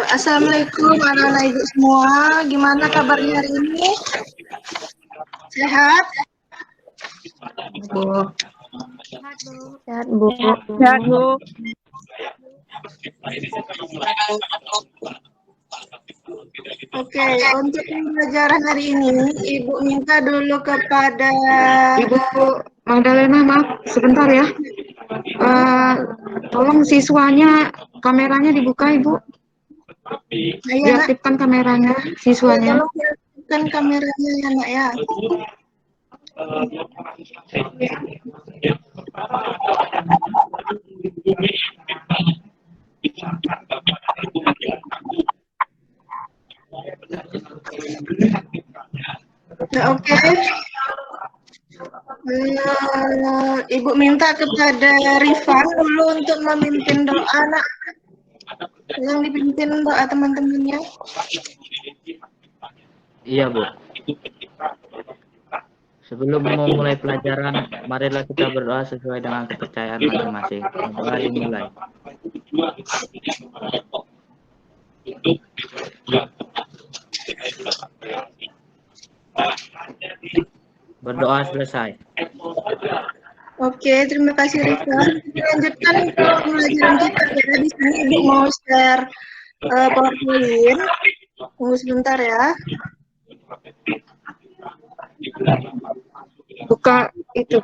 Assalamualaikum anak-anak ibu semua. Gimana kabarnya hari ini? Sehat? Bu. Sehat, Bu. Sehat, Bu. Oke, untuk pembelajaran hari ini, Ibu minta dulu kepada Ibu Magdalena, maaf sebentar ya. Tolong siswanya kameranya dibuka, Ibu. Diaktifkan kameranya siswanya. Tolong diaktifkan kameranya ya, Nak ya. Oke. Ibu minta kepada Rifan dulu untuk memimpin doa, Nak. Yang dipimpin doa teman-temannya. Iya, Bu. Sebelum memulai pelajaran, marilah kita berdoa sesuai dengan kepercayaan masing-masing. Doa dimulai. Berdoa selesai. Oke, terima kasih Rifan. Lanjutkan ke pembelajaran kita. Ya, di sini Ibu mau share PowerPoint. Tunggu sebentar ya. Buka itu.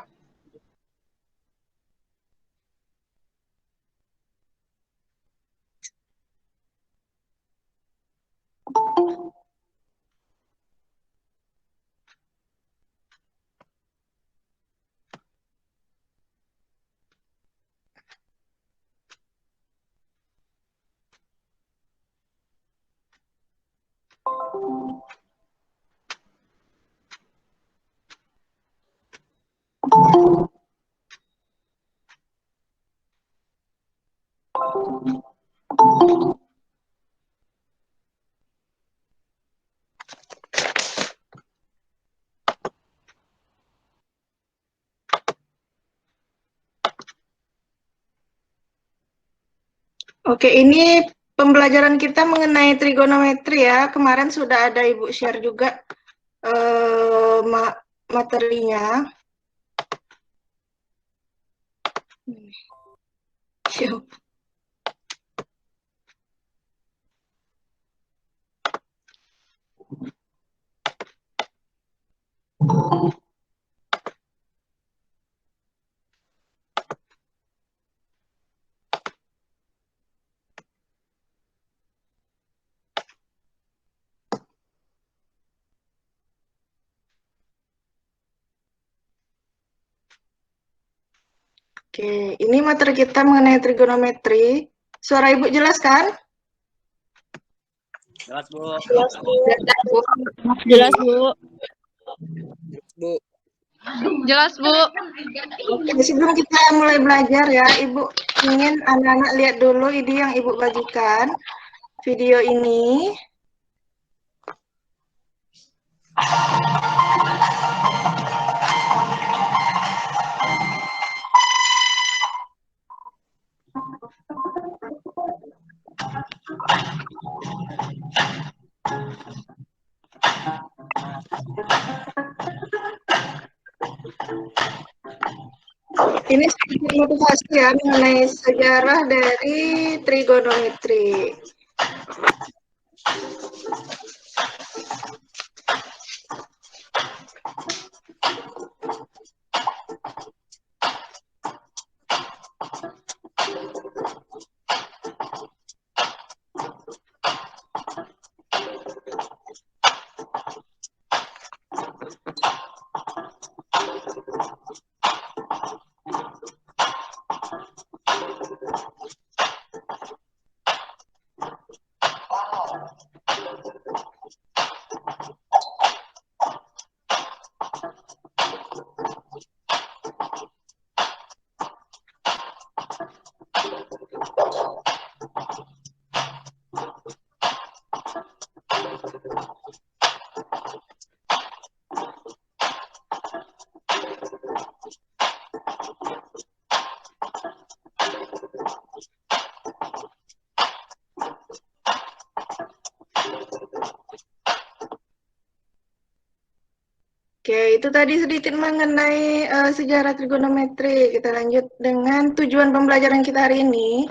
Oke, ini pembelajaran kita mengenai trigonometri ya. Kemarin sudah ada Ibu share juga materinya. Siap. Oke, ini materi kita mengenai trigonometri. Suara Ibu jelas kan? Jelas, Bu. Jelas, Bu. Bu. Jelas, Bu. Oke, sebelum kita mulai belajar ya, Ibu ingin anak-anak lihat dulu ini yang Ibu bagikan. Video ini. Ini sedikit motivasi ya mengenai sejarah dari trigonometri. itu tadi sedikit mengenai sejarah trigonometri. Kita lanjut dengan tujuan pembelajaran kita hari ini.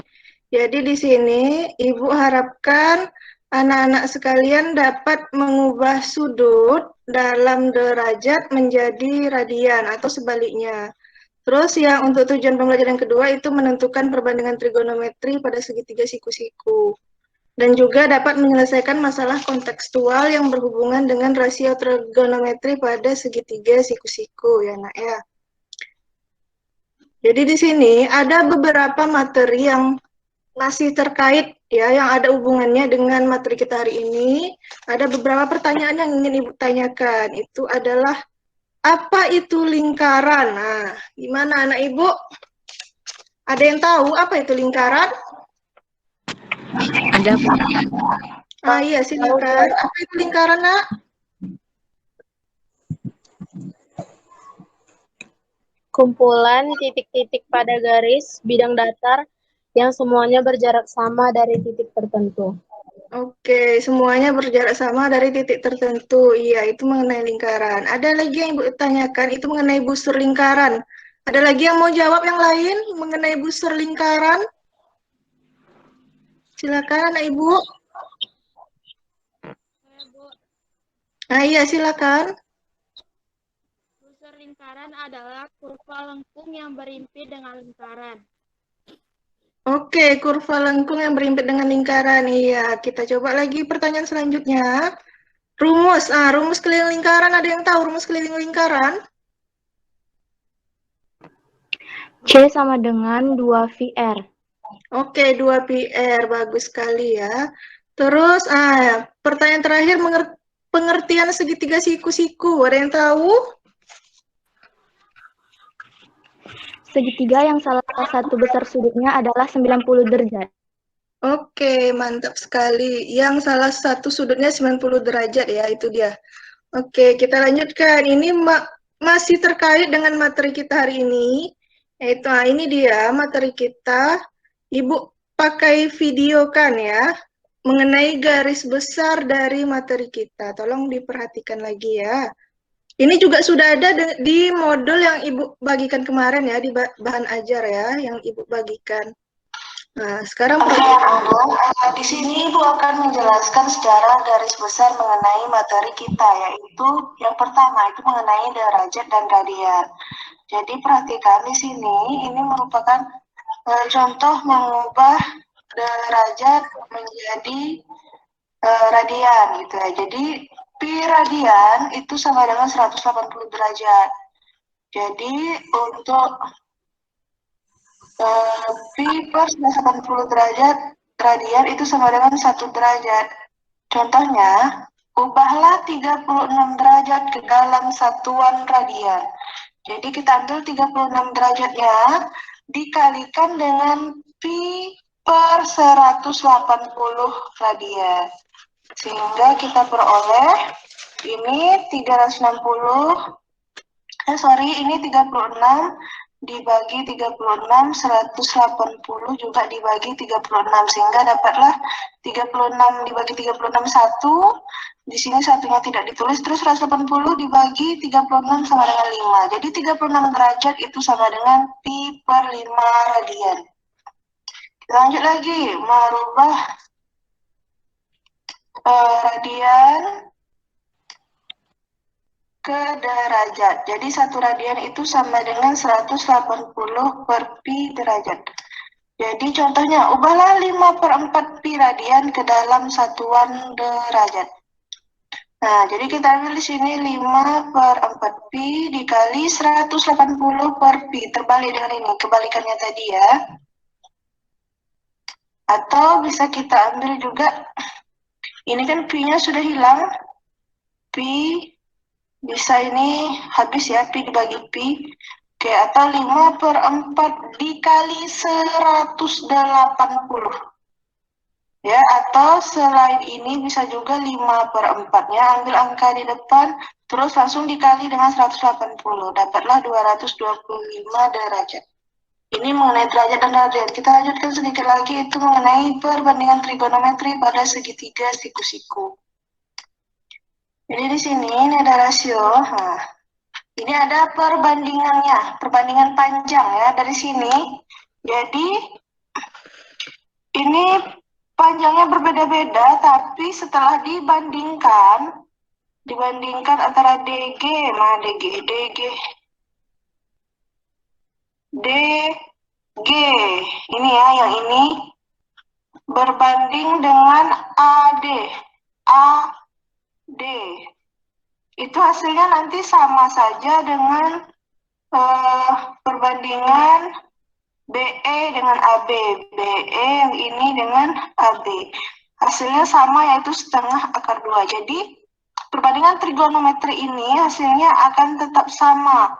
Jadi di sini Ibu harapkan anak-anak sekalian dapat mengubah sudut dalam derajat menjadi radian atau sebaliknya. Terus yang untuk tujuan pembelajaran kedua itu menentukan perbandingan trigonometri pada segitiga siku-siku. Dan juga dapat menyelesaikan masalah kontekstual yang berhubungan dengan rasio trigonometri pada segitiga siku-siku ya nak ya. Jadi di sini ada beberapa materi yang masih terkait ya, yang ada hubungannya dengan materi kita hari ini. Ada beberapa pertanyaan yang ingin Ibu tanyakan. Itu adalah apa itu lingkaran? Nah, gimana anak Ibu? Ada yang tahu apa itu lingkaran? Ada, Bu. Iya, silakan. Apa itu lingkaran, Nak? Kumpulan titik-titik pada garis bidang datar yang semuanya berjarak sama dari titik tertentu. Oke, semuanya berjarak sama dari titik tertentu. Iya, itu mengenai lingkaran. Ada lagi yang Ibu tanyakan, itu mengenai busur lingkaran. Ada lagi yang mau jawab yang lain mengenai busur lingkaran? Silakan, anak Ibu. Iya, silakan. Busur lingkaran adalah kurva lengkung yang berimpit dengan lingkaran. Oke, kurva lengkung yang berimpit dengan lingkaran. Iya, kita coba lagi pertanyaan selanjutnya. Rumus. Rumus keliling lingkaran. Ada yang tahu rumus keliling lingkaran? C sama dengan 2VR. Oke, 2PR. Bagus sekali ya. Terus, pertanyaan terakhir, pengertian segitiga siku-siku. Ada yang tahu? Segitiga yang salah satu besar sudutnya adalah 90 derajat. Oke, mantap sekali. Yang salah satu sudutnya 90 derajat ya, itu dia. Oke, kita lanjutkan. Ini masih terkait dengan materi kita hari ini. Yaitu, ini dia materi kita. Ibu pakai video kan ya, mengenai garis besar dari materi kita. Tolong diperhatikan lagi ya. Ini juga sudah ada di modul yang Ibu bagikan kemarin ya, di bahan ajar ya, yang Ibu bagikan. Nah, sekarang di sini Ibu akan menjelaskan secara garis besar mengenai materi kita, yaitu yang pertama itu mengenai derajat dan radian. Jadi perhatikan di sini, ini merupakan contoh mengubah derajat menjadi radian gitu ya. Jadi pi radian itu sama dengan 180 derajat. Jadi untuk pi per 180 derajat radian itu sama dengan 1 derajat. Contohnya, ubahlah 36 derajat ke dalam satuan radian. Jadi kita ambil 36 derajatnya dikalikan dengan pi per 180 radian. Sehingga kita peroleh ini 36 dibagi 36, 180 juga dibagi 36, sehingga dapatlah 36 dibagi 36 1, di sini satunya tidak ditulis, terus 180 dibagi 36 sama dengan 5. Jadi 36 derajat itu sama dengan pi per 5 radian. Kita lanjut lagi, merubah radian ke derajat. Jadi 1 radian itu sama dengan 180 per pi derajat. Jadi contohnya, ubahlah 5 per 4 pi radian ke dalam satuan derajat. Nah, jadi kita ambil di sini 5 per 4 pi dikali 180 per pi. Terbalik dengan ini, kebalikannya tadi ya. Atau bisa kita ambil juga, ini kan pi-nya sudah hilang. Pi bisa ini habis ya, pi dibagi pi. Oke, atau 5 per 4 dikali 180. Ya, atau selain ini bisa juga 5 per 4-nya, ambil angka di depan, terus langsung dikali dengan 180. Dapatlah 225 derajat. Ini mengenai derajat dan radian. Kita lanjutkan sedikit lagi, itu mengenai perbandingan trigonometri pada segitiga siku-siku. Jadi di sini ini ada rasio. Nah, Ini ada perbandingannya, perbandingan panjang ya dari sini. Jadi ini panjangnya berbeda-beda, tapi setelah dibandingkan antara DG, mana DG, ini ya, yang ini berbanding dengan AD, itu hasilnya nanti sama saja dengan perbandingan BE dengan AB, BE yang ini dengan AB. Hasilnya sama, yaitu setengah akar 2. Jadi, perbandingan trigonometri ini hasilnya akan tetap sama.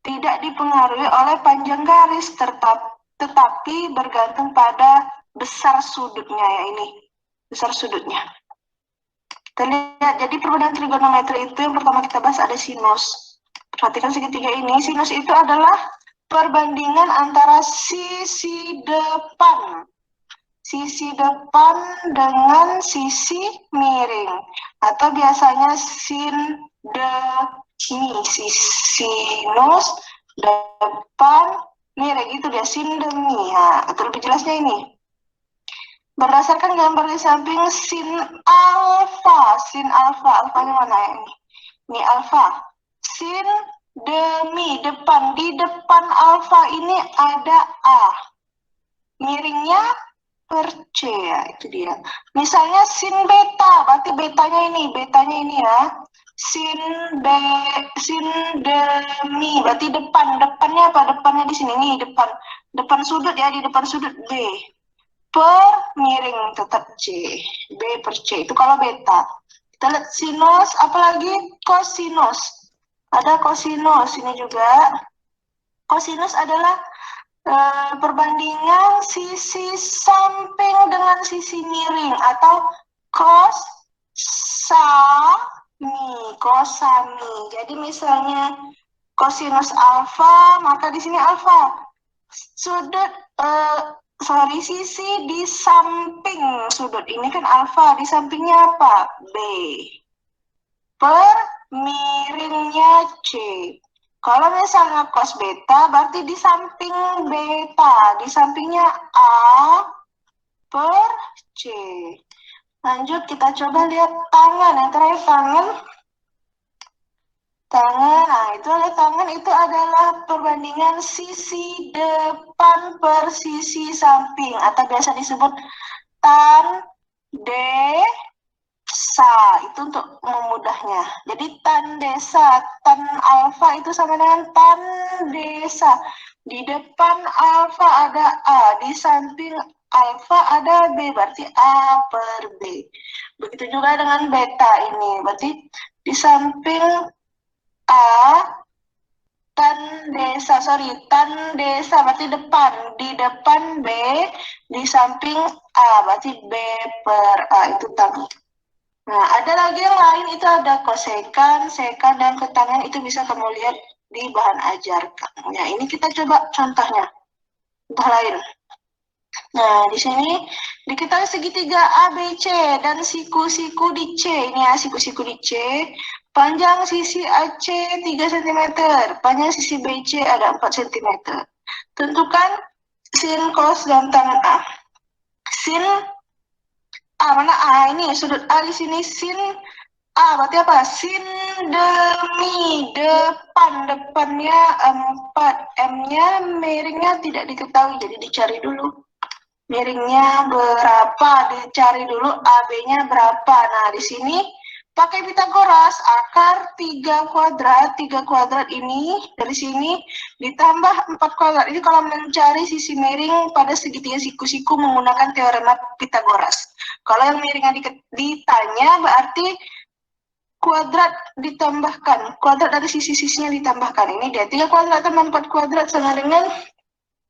Tidak dipengaruhi oleh panjang garis, tetapi bergantung pada besar sudutnya ya, ini. Besar sudutnya. Kita lihat, jadi perbandingan trigonometri itu yang pertama kita bahas ada sinus. Perhatikan segitiga ini, sinus itu adalah perbandingan antara sisi depan dengan sisi miring, atau biasanya sin demi, sinus depan miring, itu dia sin demi. Nah, atau lebih jelasnya ini, berdasarkan gambar di samping sin alfanya mana ya ini? Ini alfa, sin demi depan, di depan alfa ini ada A, miringnya per C ya, itu dia. Misalnya sin beta, berarti betanya ini ya, sin demi, berarti depannya apa? Depannya di sini nih, depan sudut ya, di depan sudut B per miring tetap C, B per C, itu kalau beta. Kita lihat sinus, apalagi kosinus. Ada kosinus, ini juga. Kosinus adalah perbandingan sisi samping dengan sisi miring, atau kosami. Jadi misalnya kosinus alfa, maka di sini alfa. Sudut, sisi di samping sudut ini kan alfa, di sampingnya apa? B. Per miringnya C. Kalau misalnya cos beta, berarti di samping beta, di sampingnya A per C. Lanjut, kita coba lihat tangan. Yang terakhir tangan. Nah itu ada tangan, itu adalah perbandingan sisi depan per sisi samping, atau biasa disebut tan desa, itu untuk memudahnya. Jadi tan desa, tan alfa itu sama dengan tan desa. Di depan alfa ada A, di samping alfa ada B, berarti A per B. Begitu juga dengan beta ini, berarti di samping A, tan desa berarti depan, di depan B, di samping A, berarti B per A, itu tan. Nah, ada lagi yang lain, itu ada kosekan, sekan, dan ketangan, itu bisa kamu lihat di bahan ajar kamu. Ya, ini kita coba contohnya, contoh lain. Nah, di sini diketahui segitiga ABC dan siku-siku di C. Ini ya, siku-siku di C. Panjang sisi AC 3 cm, panjang sisi BC ada 4 cm. Tentukan sin, cos, dan tangan A. Sin A, mana A? Ini sudut A di sini, sin A, berarti apa? Sin demi, depannya 4, M-nya, miringnya tidak diketahui, jadi dicari dulu. Miringnya berapa, dicari dulu, AB-nya berapa. Nah, di sini pakai Pitagoras, akar 3 kuadrat ini dari sini ditambah 4 kuadrat. Ini kalau mencari sisi miring pada segitiga siku-siku menggunakan teorema Pitagoras. Kalau yang miringnya ditanya, berarti kuadrat ditambahkan, kuadrat dari sisi-sisinya ditambahkan. Ini dia, 3 kuadrat tambah 4 kuadrat sama dengan,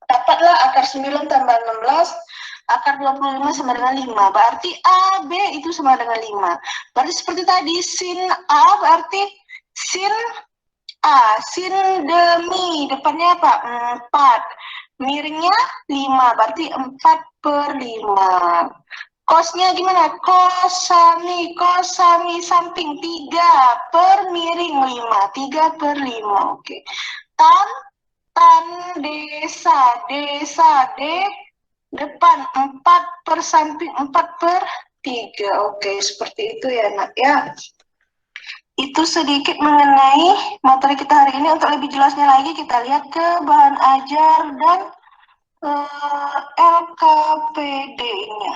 dapatlah akar 9 tambah 16, akar 25 sama dengan 5. Berarti AB itu sama dengan 5. Berarti seperti tadi, sin A berarti sin A. Sin demi, depannya apa? 4. Miringnya 5, berarti 4 per 5. Kosnya gimana? Kosami samping 3 per miring 5. 3 per 5. Oke. Tan desa depan 4 per samping 4 per 3. Oke, seperti itu ya nak ya. Itu sedikit mengenai materi kita hari ini. Untuk lebih jelasnya lagi kita lihat ke bahan ajar dan LKPD-nya.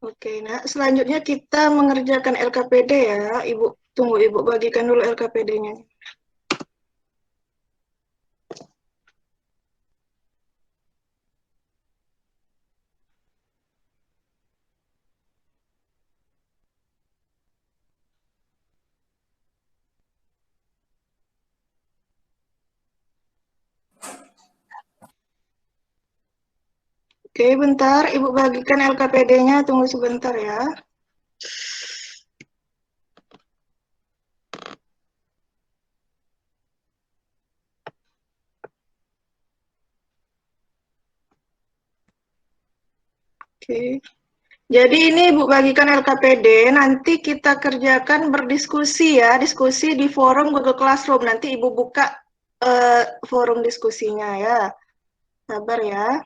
Oke, nah selanjutnya kita mengerjakan LKPD ya. Ibu, tunggu Ibu bagikan dulu LKPD-nya. Oke, bentar. Ibu bagikan LKPD-nya. Tunggu sebentar ya. Oke. Jadi ini Ibu bagikan LKPD. Nanti kita kerjakan berdiskusi ya. Diskusi di forum Google Classroom. Nanti Ibu buka forum diskusinya ya. Sabar ya.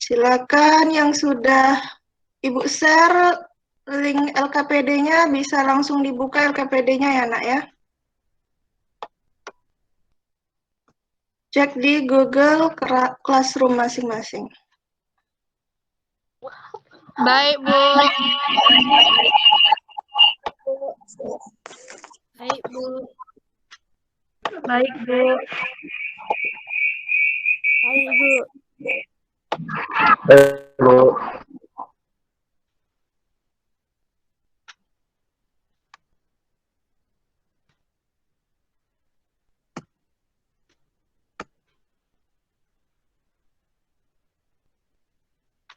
Silakan yang sudah Ibu share link LKPD-nya bisa langsung dibuka LKPD-nya ya nak ya. Cek di Google Classroom masing-masing. Baik, Bu. Baik, Bu. Baik, Bu. Baik, Bu.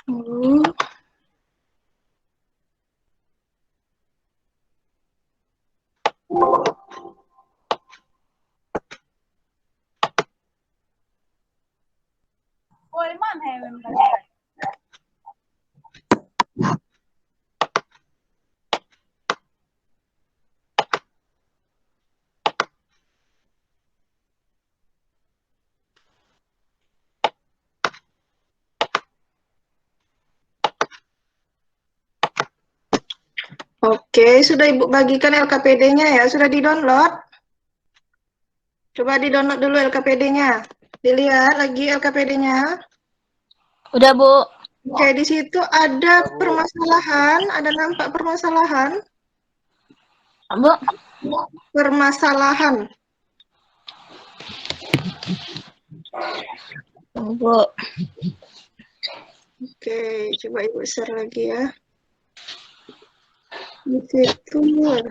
Hmm. Oke, sudah Ibu bagikan LKPD-nya ya, sudah di-download? Coba di-download dulu LKPD-nya. Dilihat lagi LKPD-nya. Udah, Bu. Oke, di situ ada permasalahan, ada nampak permasalahan. Bu. Permasalahan. Bu. Oke, coba Ibu share lagi ya. Di situ, mana?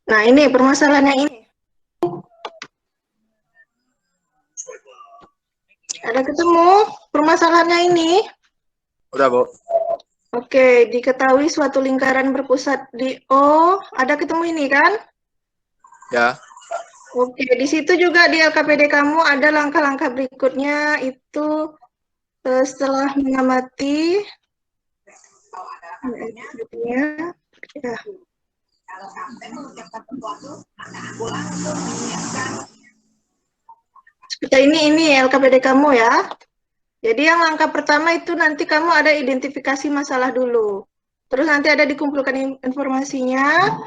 Nah, ini permasalahannya ini. Ada ketemu permasalahannya ini? Udah, Bu. Oke, diketahui suatu lingkaran berpusat di O. Ada ketemu ini kan? Ya. Oke, di situ juga di LKPD kamu ada langkah-langkah berikutnya itu setelah mengamati ya. Seperti ini LKPD kamu ya. Jadi yang langkah pertama itu nanti kamu ada identifikasi masalah dulu. Terus nanti ada dikumpulkan informasinya.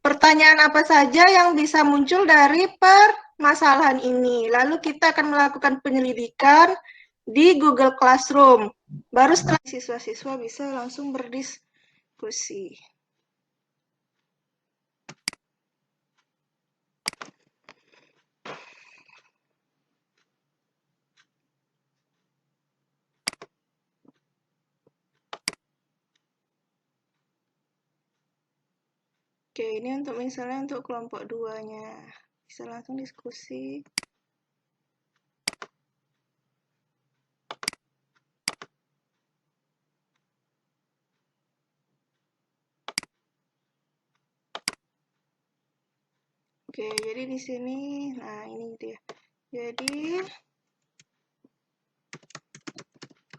Pertanyaan apa saja yang bisa muncul dari permasalahan ini. Lalu kita akan melakukan penyelidikan di Google Classroom. Baru setelah siswa-siswa bisa langsung berdiskusi. Oke, ini untuk misalnya untuk kelompok 2-nya. Bisa langsung diskusi. Oke, jadi di sini, nah ini dia. Jadi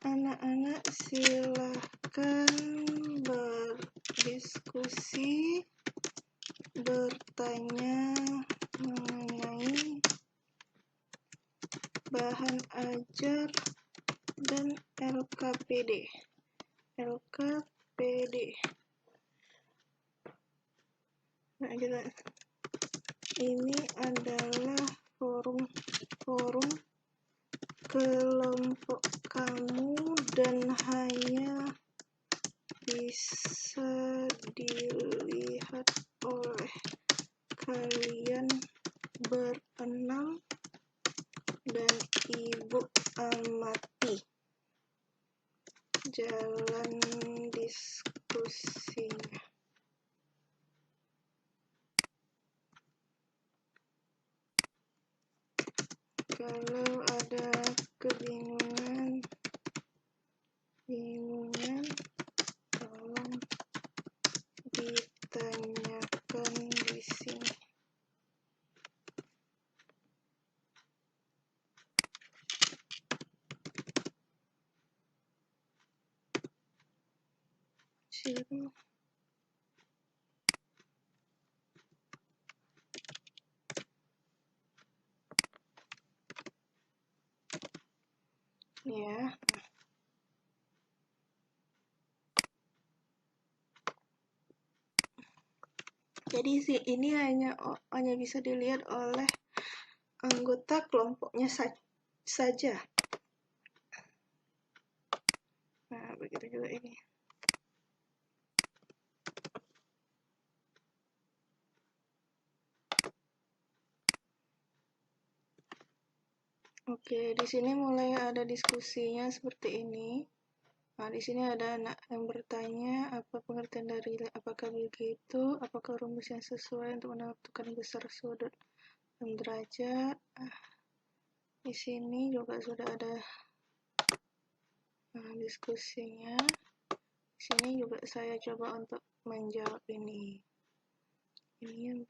anak-anak silakan berdiskusi, bertanya mengenai bahan ajar dan LKPD. Nah, ini adalah forum kelompok kamu dan hanya bisa dilihat oleh kalian berenam dan Ibu amati jalan diskusinya. Kalau ada kebingungan, tolong ditanyakan di sini. Ya. Jadi ini hanya bisa dilihat oleh anggota kelompoknya saja. Nah, begitu juga ini. Oke, di sini mulai ada diskusinya seperti ini. Nah, di sini ada anak yang bertanya, apa pengertian dari apakah begitu, apakah rumus yang sesuai untuk menentukan besar sudut dan derajat. Di sini juga sudah ada diskusinya. Di sini juga saya coba untuk menjawab ini. Ini yang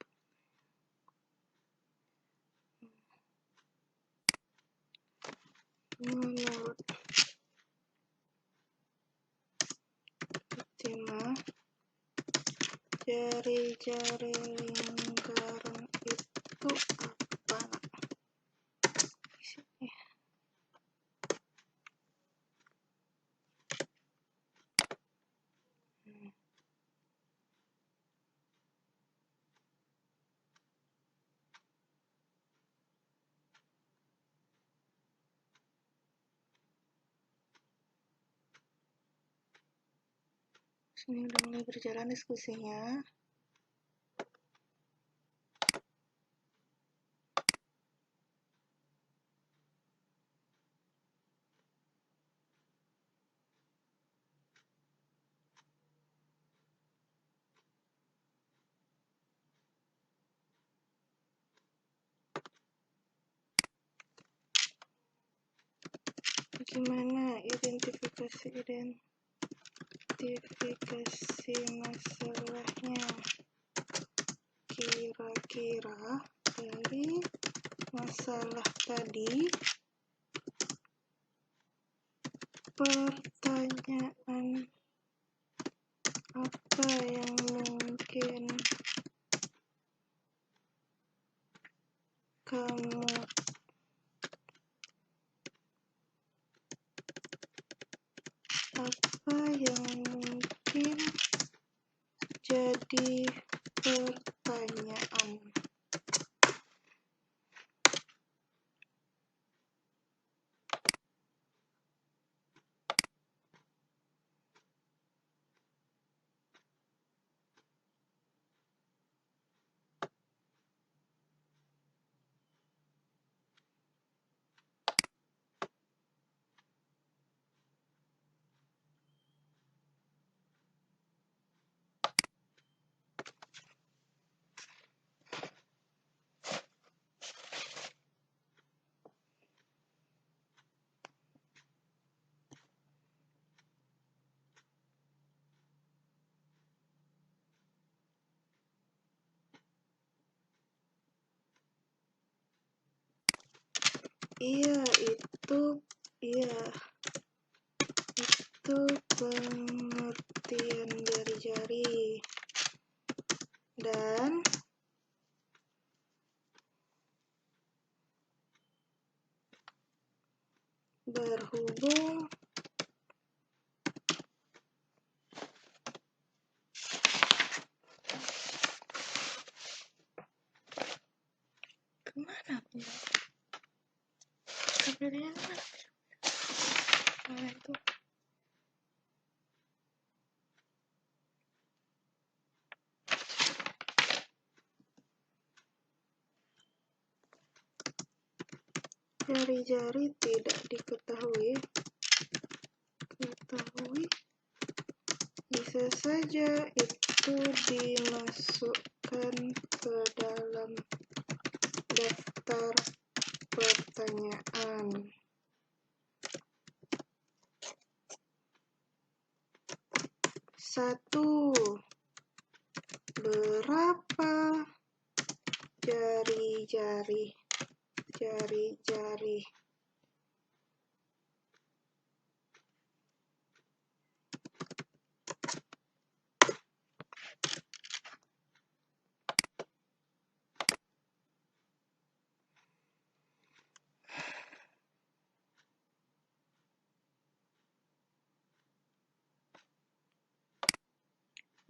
menurut Fatima, jari-jari lingkaran itu apa? Di sini. Sini udah mulai berjalan diskusinya. Bagaimana identifikasi masalahnya? Kira-kira dari masalah tadi, pertanyaan apa yang mungkin kamu jadi pertanyaan? Iya, iya. Itu pengertian dari jari. Dan berhubung kemana punya? Kabarnya mana? Nah, itu. Jari-jari tidak diketahui. Bisa saja itu dimasukkan ke dalam daftar pertanyaan. Satu, berapa jari-jari?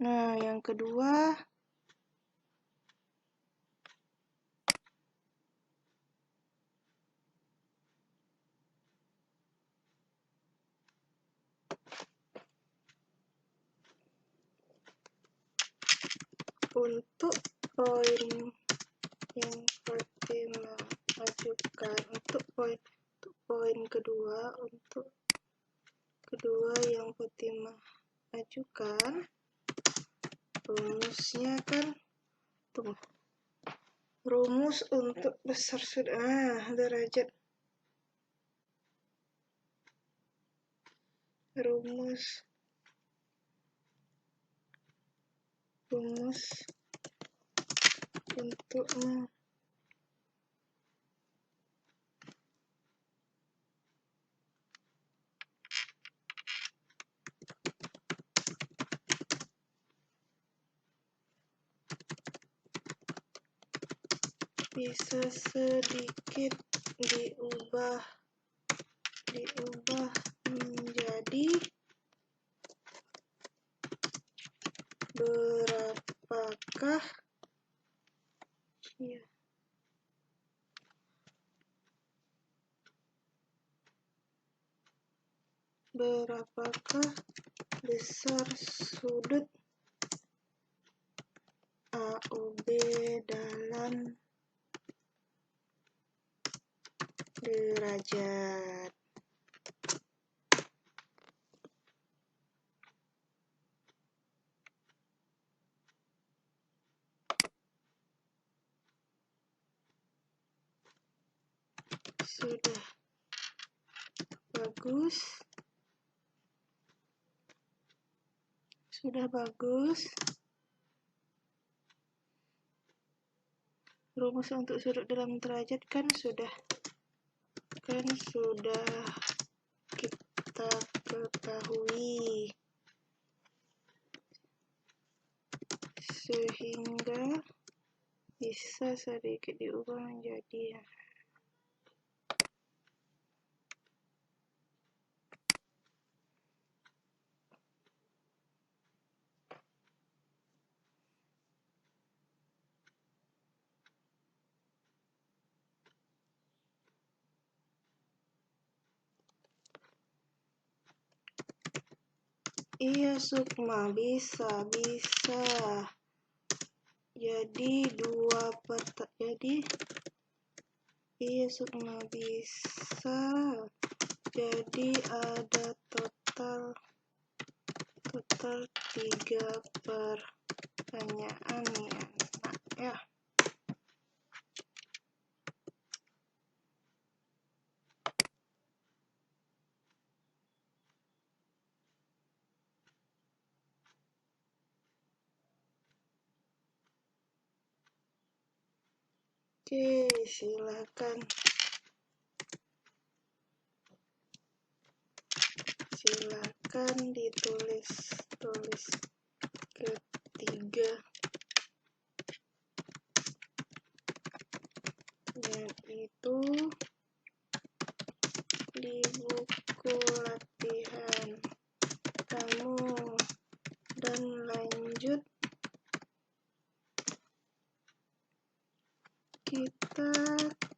Nah, yang kedua, untuk poin yang Fatima ajukan, untuk poin kedua yang Fatima ajukan, rumusnya kan, rumus untuk besar sudah, derajat, rumus untuk bisa sedikit diubah menjadi berapakah besar sudut AOB dalam derajat. Sudah bagus. Rumus untuk sudut dalam derajat kan sudah kita ketahui, sehingga bisa sedikit diubah menjadi iya Sukma, bisa. Jadi iya Sukma, bisa. Jadi ada total 3 pertanyaan ya, nak ya. Oke, silakan silakan tulis ketiga, yaitu di buku latihan kamu, dan lanjut kita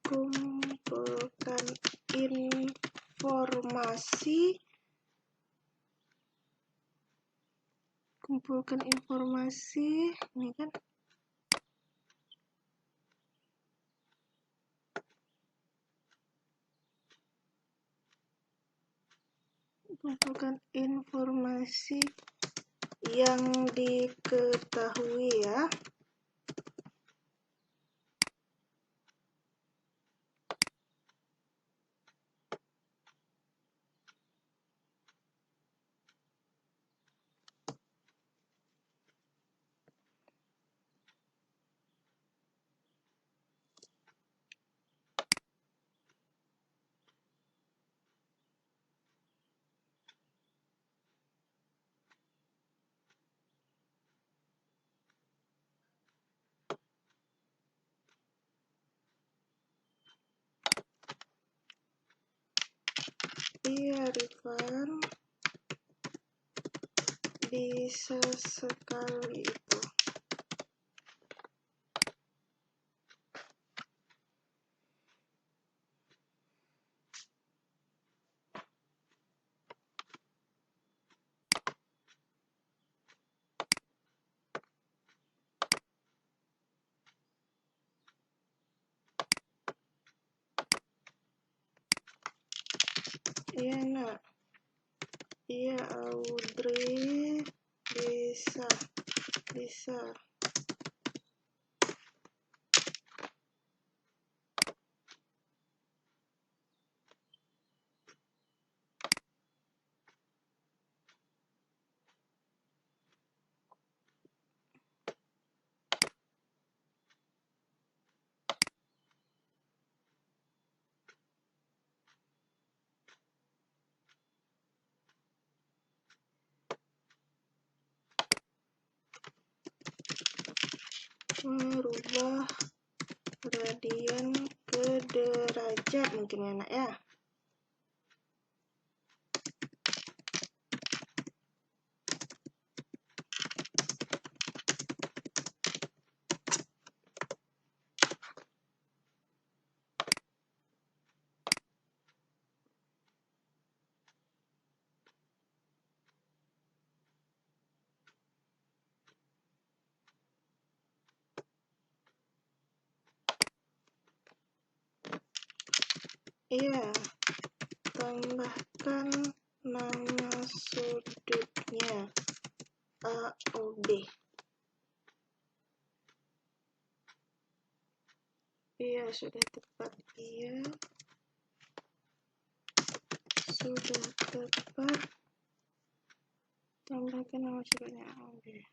kumpulkan informasi ini kan, kumpulkan informasi yang diketahui ya. Iya, Rifan, bisa sekali itu. Iya, Nak. Iya, Audrey, bisa. Merubah radian ke derajat mungkin ya, Nak ya. Iya, tambahkan nama sudutnya A, O, B. Iya, sudah tepat. Iya, sudah tepat. Tambahkan nama sudutnya A, O, B.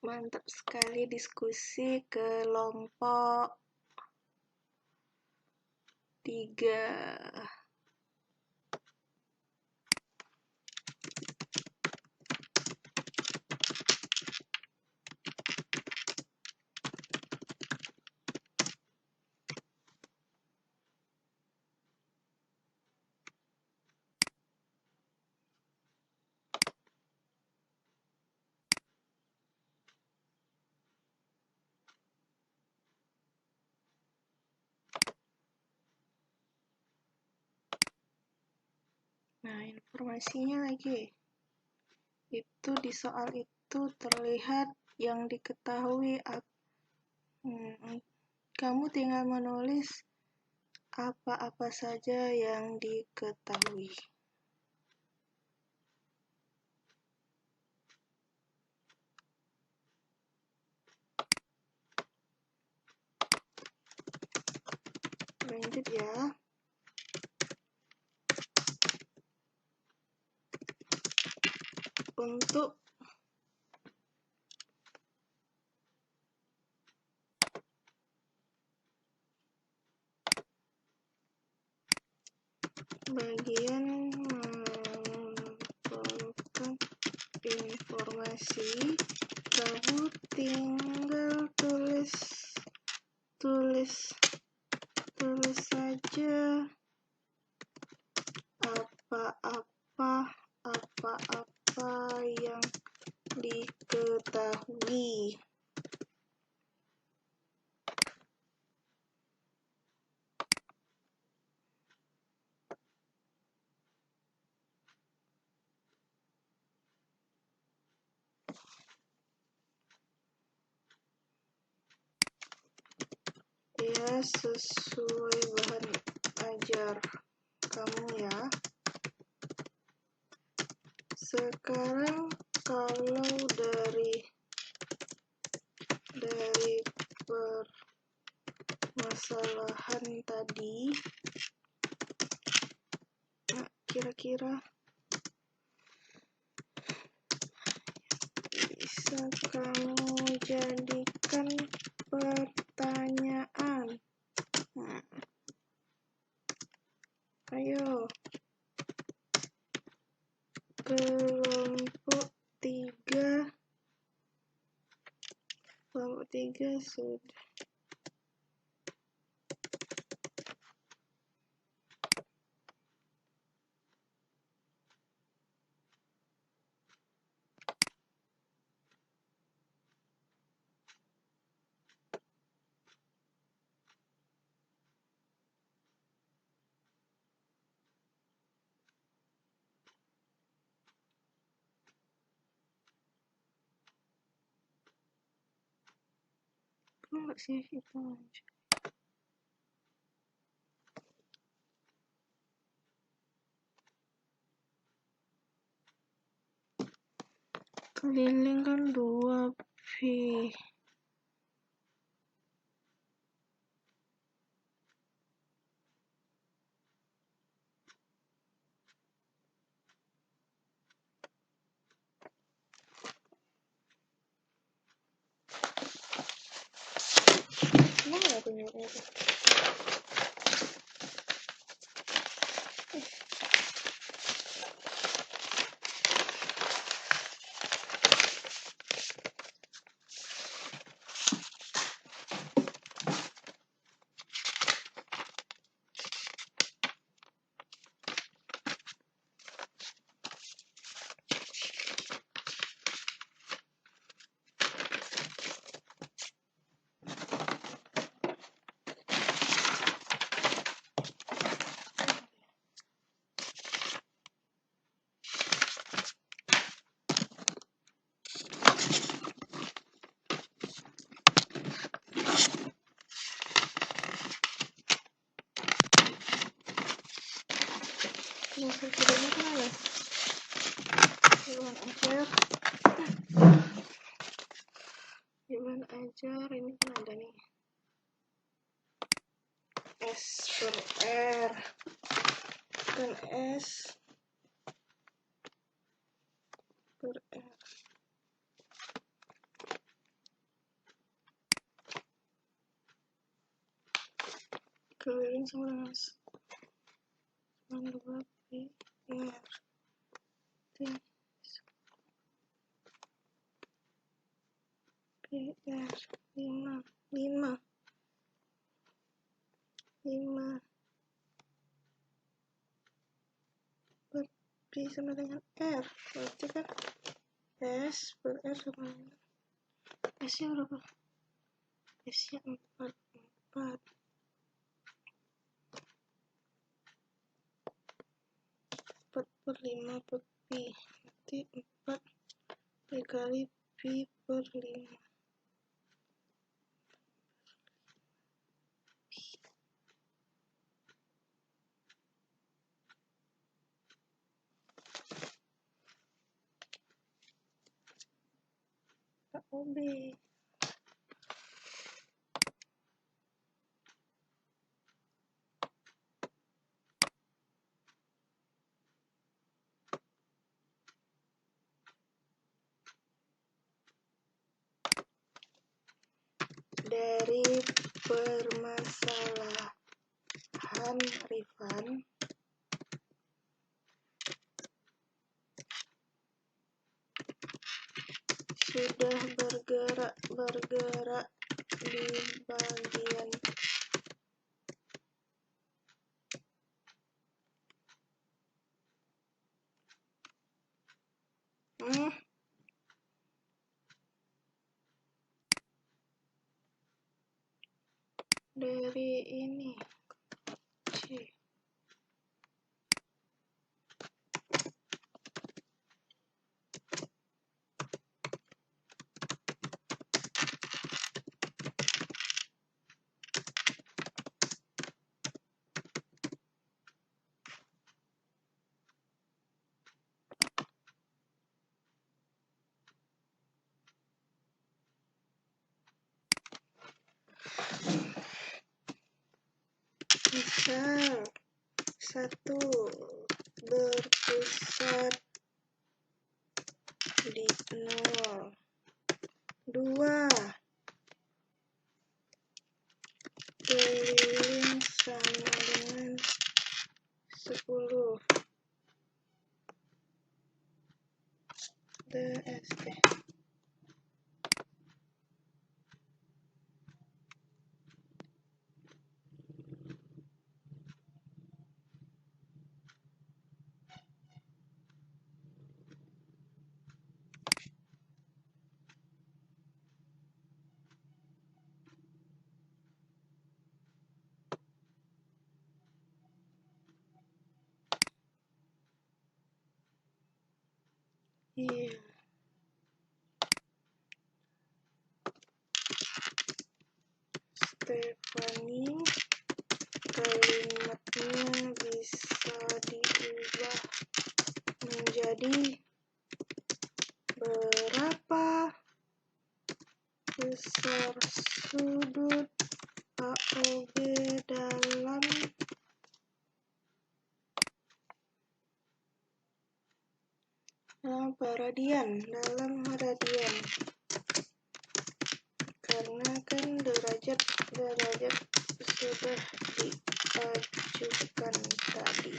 Mantap sekali diskusi kelompok 3. Nah, informasinya lagi. Itu di soal itu terlihat yang diketahui. Kamu tinggal menulis apa-apa saja yang diketahui. Lanjut ya. Untuk bagian mengumpulkan informasi, kamu tinggal tulis saja apa-apa yang diketahui. Ya, sesuai bahan ajar kamu ya. Sekarang kalau dari permasalahan tadi, nah, kira-kira bisa kamu jadikan pertanyaan. Ayo, kelompok 3 sudah. Enggak sih, itu aja. Keliling kan 2P. Mana punya itu? Masuk videonya kemana? Gimana ajar, ini kan ada nih. S per R. Kan S per R. Keliling sama dengan 2P R. PR 5 per P sama dengan R, berarti kan S per R sama dengan S nya berapa? S nya 4 per 5 per P, berarti 4 dikali P per 5. OB. Dari permasalahan Rifan, sudah bergerak di bagian dari ini C. Misal 1 berpusat di 0, 2 keliling sama dengan 10 DST. Iya. Stefani, kalimatnya bisa diubah menjadi berapa besar sudut AOB dalam radian, karena kan derajat sudah diajukan tadi.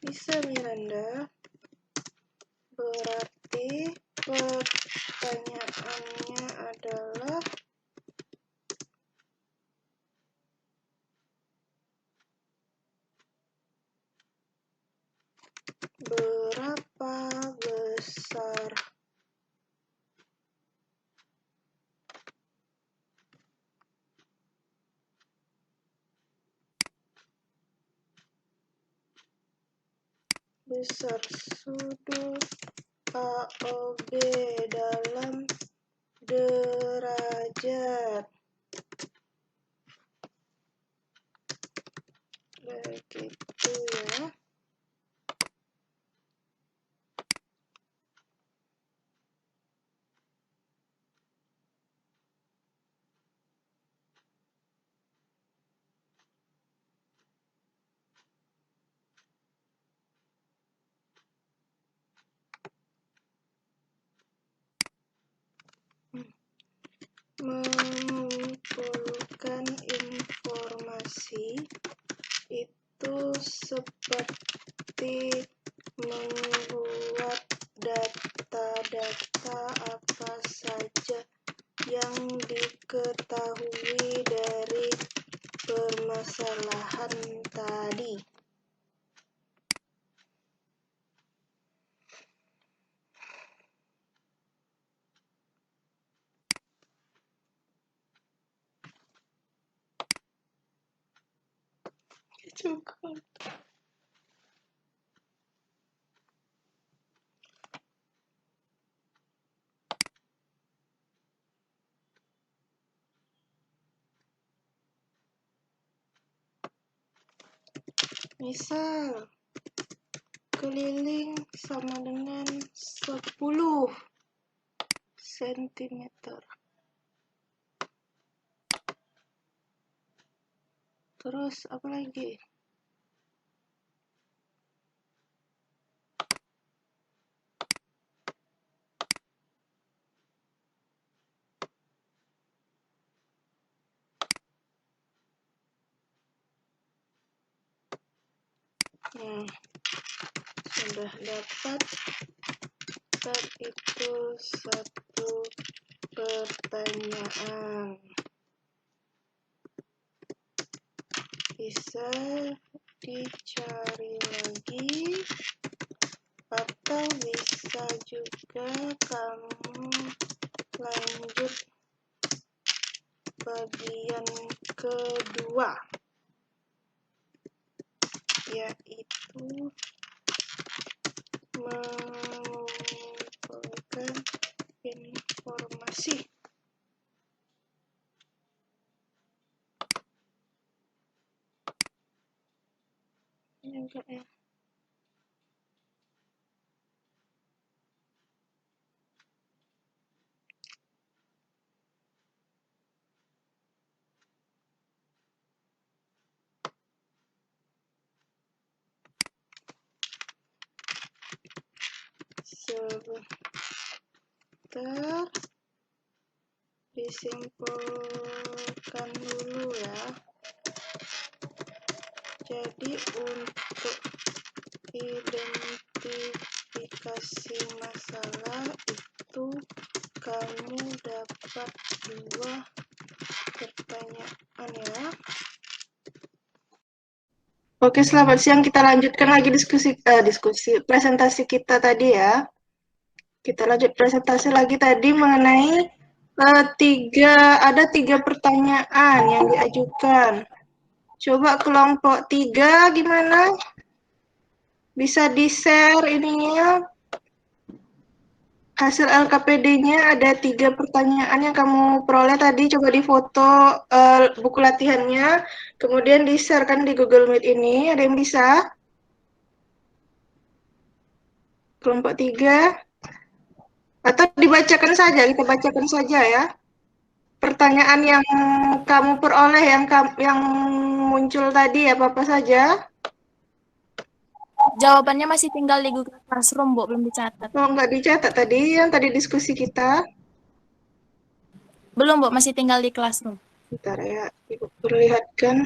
Bisa Miranda, berarti pertanyaannya adalah berapa besar sudut AOB dalam derajat. Begitu ya. Mengumpulkan informasi itu seperti membuat data-data apa saja yang diketahui dari permasalahan tadi. Cukup. Misal keliling sama dengan 10 cm. Terus apa lagi? Sudah dapat. Saat itu satu pertanyaan. Bisa dicari lagi atau bisa juga kamu lanjut bagian kedua, yaitu mengumpulkan informasi. Enggak ya. Sebentar, disimpulkan dulu ya. Jadi untuk identifikasi masalah itu kamu dapat 2 pertanyaan ya. Oke, selamat siang. Kita lanjutkan lagi diskusi presentasi kita tadi ya. Kita lanjut presentasi lagi tadi mengenai ada tiga pertanyaan yang diajukan. Coba kelompok 3 gimana? Bisa di-share ininya. Hasil LKPD-nya ada 3 pertanyaan yang kamu peroleh tadi. Coba difoto buku latihannya, kemudian di-share kan di Google Meet ini. Ada yang bisa? Kelompok 3. Atau dibacakan saja, kita bacakan saja ya. Pertanyaan yang kamu peroleh, yang muncul tadi, apa-apa saja? Jawabannya masih tinggal di Google Classroom, Bu, belum dicatat. Oh, nggak dicatat tadi, yang tadi diskusi kita? Belum, Bu, masih tinggal di Classroom. Bentar ya, Ibu perlihatkan.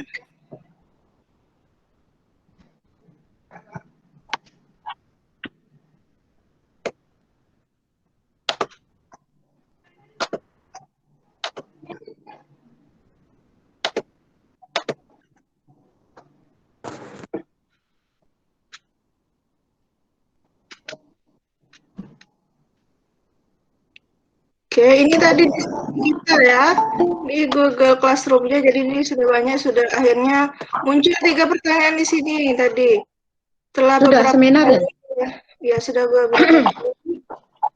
Oke, ini tadi kita ya di Google Classroom-nya. Jadi ini sudah banyak, sudah akhirnya muncul 3 pertanyaan di sini tadi. Setelah Sudah beberapa seminar ya? Ya sudah beberapa.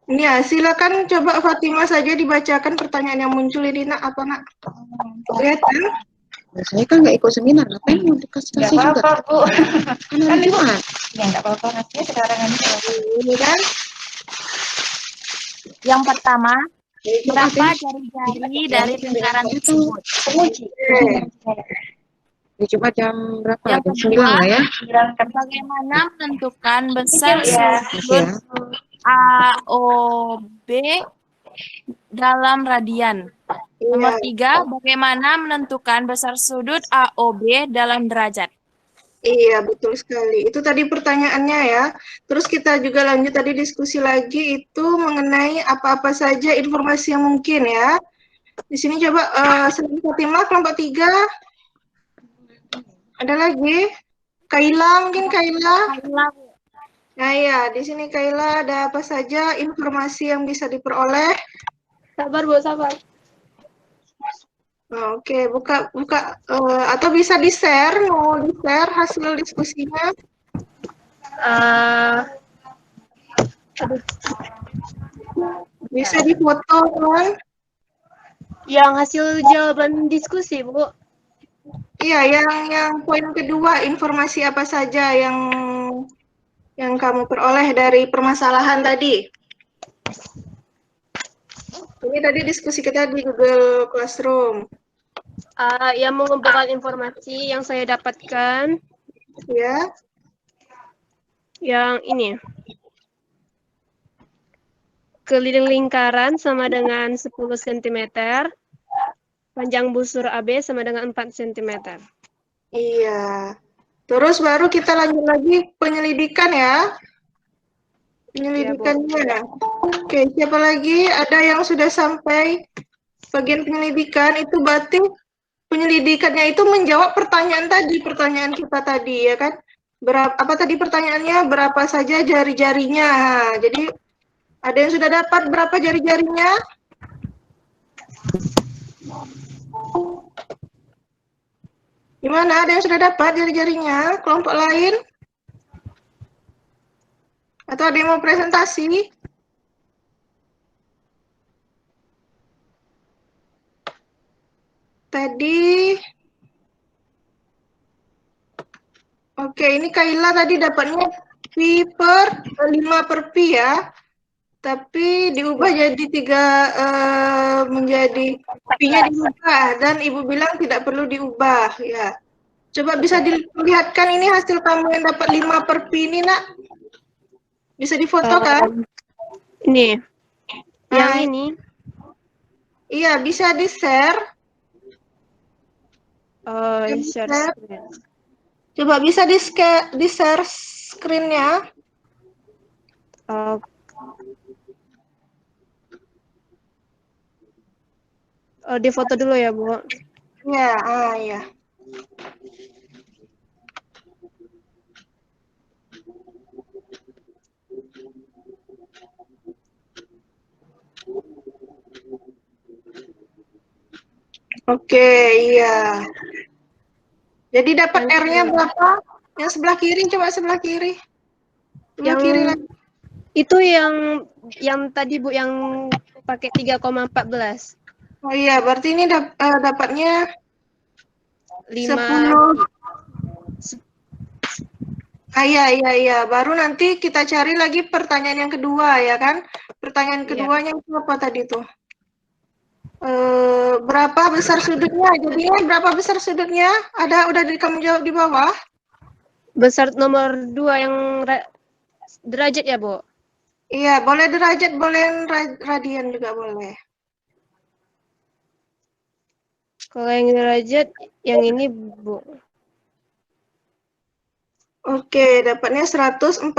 Ini ya, silakan coba Fatima saja dibacakan pertanyaan yang muncul ini, Nak. Apa, Nak? Kelihatan? Saya kan nggak ikut seminar, ngapain mau dikasih-kasih juga? Apa-apa, Bu. Kan hari Jumat. Ya, nggak apa-apa. Nanti sekarang Ini kan? Yang pertama, berapa jari-jari dari lingkaran tersebut? Di Jumat jam berapa? Yang Jam kedua, 9 lah ya. bagaimana menentukan besar sudut AOB dalam radian? Nomor 3, bagaimana menentukan besar sudut AOB dalam derajat? Iya, betul sekali. Itu tadi pertanyaannya ya. Terus kita juga lanjut tadi diskusi lagi itu mengenai apa-apa saja informasi yang mungkin ya. Di sini coba selain Fatimah, kelompok 3. Ada lagi? Kaila, mungkin Kaila? Nah ya, di sini Kaila ada apa saja informasi yang bisa diperoleh? Sabar, Bu, sabar. Oke, buka atau bisa di-share, mau di-share hasil diskusinya? Bisa difoto kan? Yang hasil jawaban diskusi, Bu. Iya, yang poin kedua, informasi apa saja yang kamu peroleh dari permasalahan tadi? Ini tadi diskusi kita di Google Classroom. Yang mengumpulkan informasi yang saya dapatkan, Ya. yang ini. Keliling lingkaran sama dengan 10 cm. Panjang busur AB sama dengan 4 cm. Iya. Terus baru kita lanjut lagi penyelidikan ya. Penyelidikannya. Oke, siapa lagi? Ada yang sudah sampai bagian penyelidikan, itu berarti penyelidikannya itu menjawab pertanyaan kita tadi ya kan? Apa tadi pertanyaannya? Berapa saja jari-jarinya? Jadi ada yang sudah dapat berapa jari-jarinya? Gimana? Ada yang sudah dapat jari-jarinya? Kelompok lain? Atau ada yang mau presentasi? Tadi, oke, ini Kaila tadi dapatnya Pi per 5 per Pi ya. Tapi diubah jadi 3, menjadi Pi-nya diubah. Dan Ibu bilang tidak perlu diubah ya. Coba bisa dilihatkan ini hasil kamu yang dapat 5 per Pi ini, Nak? Bisa difoto kan? Ini. Yang ini. Iya, bisa di-share. Share. Coba bisa di-share screen-nya. Di foto dulu ya, Bu. Ya, ya. Oke, iya. Jadi dapat R-nya berapa? Yang sebelah kiri, coba sebelah kiri. Sebelah kiri lagi. Itu yang tadi, Bu, yang pakai 3,14. Oh iya, berarti ini dapatnya 5. 10. Iya. Baru nanti kita cari lagi pertanyaan yang kedua, ya kan? Pertanyaan keduanya itu apa tadi tuh? Berapa besar sudutnya? Jadinya berapa besar sudutnya? Udah kamu jawab di bawah? Besar nomor 2 yang derajat ya, Bu? Iya, boleh derajat, boleh radian juga boleh. Kalau yang derajat, yang ini, Bu. Oke, dapatnya 144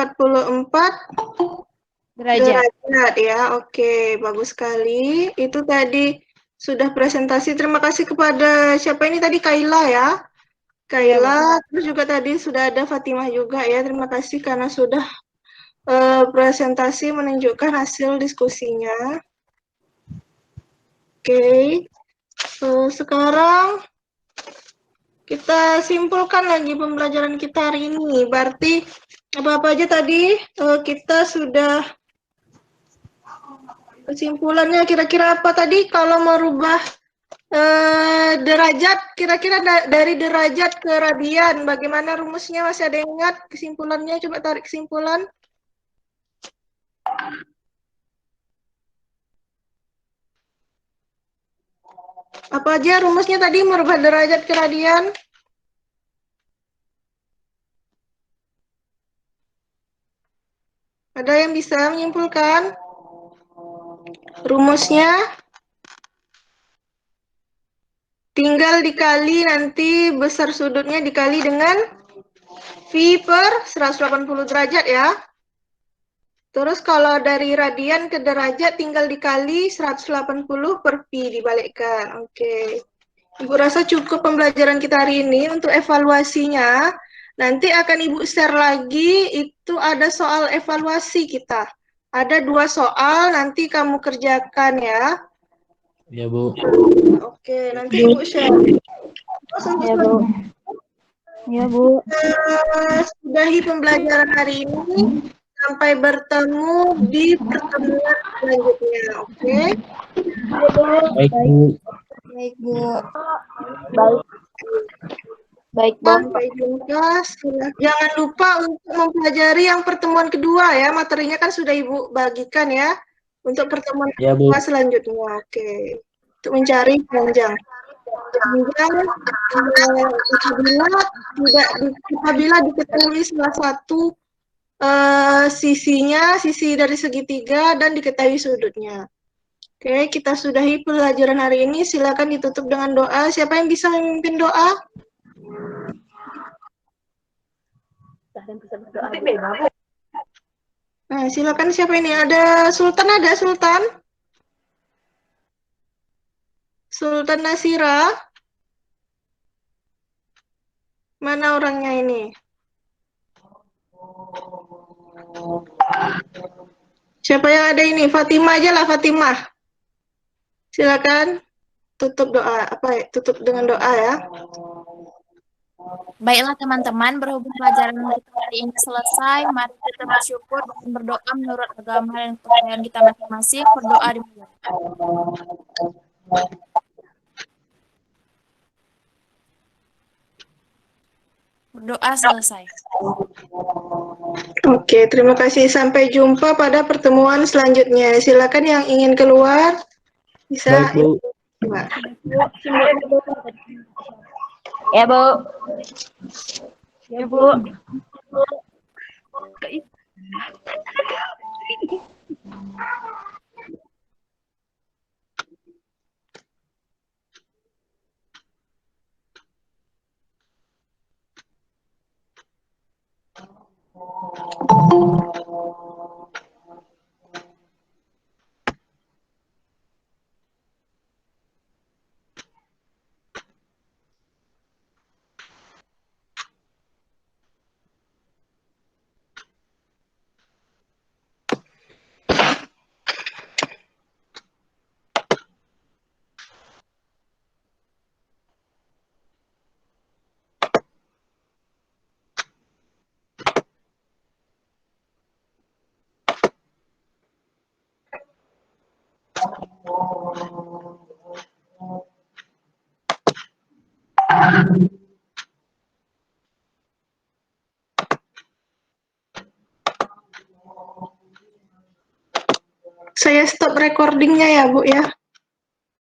derajat ya. Oke, bagus sekali. Itu tadi sudah presentasi. Terima kasih kepada siapa ini tadi? Kaila ya. Kaila, terus juga tadi sudah ada Fatimah juga ya. Terima kasih karena sudah presentasi menunjukkan hasil diskusinya. Oke. Sekarang kita simpulkan lagi pembelajaran kita hari ini. Berarti apa-apa aja tadi kita sudah kesimpulannya kira-kira apa tadi kalau merubah derajat, kira-kira dari derajat ke radian, bagaimana rumusnya? Masih ada yang ingat kesimpulannya? Coba tarik kesimpulan. Apa aja rumusnya tadi merubah derajat ke radian? Ada yang bisa menyimpulkan? Rumusnya tinggal dikali nanti besar sudutnya dikali dengan Pi per 180 derajat ya. Terus kalau dari radian ke derajat tinggal dikali 180 per Pi dibalikkan. Oke. Ibu rasa cukup pembelajaran kita hari ini. Untuk evaluasinya nanti akan Ibu share lagi, itu ada soal evaluasi kita. Ada 2 soal, nanti kamu kerjakan ya. Ya, Bu. Oke, nanti Ibu share. Ya, Bu. Ya, Bu. Sudahi pembelajaran hari ini. Sampai bertemu di pertemuan selanjutnya. Oke? Baik, Bu. Baik, Bu. Baik. Baik, Bu. Sampai jumpa. Jangan lupa untuk mempelajari yang pertemuan kedua ya. Materinya kan sudah Ibu bagikan ya. Untuk pertemuan Ya, Bu. kedua selanjutnya. Oke. Untuk mencari panjang. Apabila diketahui salah satu sisinya, sisi dari segitiga dan diketahui sudutnya. Oke, kita sudahi pelajaran hari ini. Silakan ditutup dengan doa. Siapa yang bisa memimpin doa? Nah, silakan siapa ini? Ada Sultan, ada Sultan? Sultan Nasira? Mana orangnya ini? Siapa yang ada ini? Fatimah aja lah, Fatimah. Silakan tutup doa. Tutup dengan doa ya. Baiklah teman-teman, berhubung pelajaran kita hari ini selesai, mari kita bersyukur dan berdoa menurut agama dan kepercayaan kita masing-masing. Berdoa dimulai. Berdoa selesai. Oke, terima kasih. Sampai jumpa pada pertemuan selanjutnya. Silakan yang ingin keluar bisa. Baik, Bu. Ya, Bu. Ya, Bu. Saya stop recordingnya ya, Bu ya.